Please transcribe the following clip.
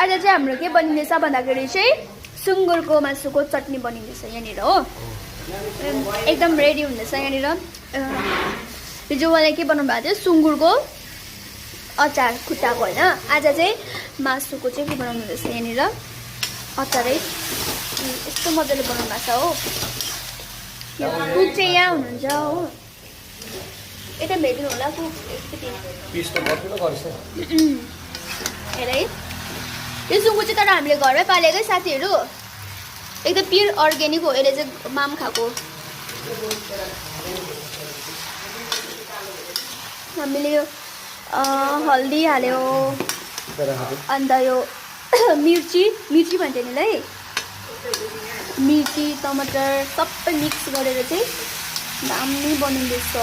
आज चाहिँ हाम्रो के बनिँदैछ भन्दाखेरि चाहिँ सुँगुरको मासुको चटनी बनिँदैछ यहाँनिर हो। एकदम रेडी हुँदैछ यहाँनिर। हिजो मलाई के बनाउनु भएको थियो, सुँगुरको अचार खुट्टाको होइन। आज चाहिँ मासुको चाहिँ के बनाउनु हुँदैछ यहाँनिर, अचारै यस्तो मजाले बनाउनु भएको छ हो। कुक चाहिँ यहाँ हुनुहुन्छ हो, यता भेट्नु होला कुक एकचोटि। हेर है, यो सुँगुर चाहिँ तर हामीले घरमै पालेकै साथीहरू, एकदम प्योर अर्ग्यानिक हो। यसले चाहिँ माम खाएको। हामीले यो हल्दी हाल्यो, अन्त यो मिर्ची भन्छ नि है, मिर्ची टमाटर सबै मिक्स गरेर चाहिँ दामी बनिँदैछ।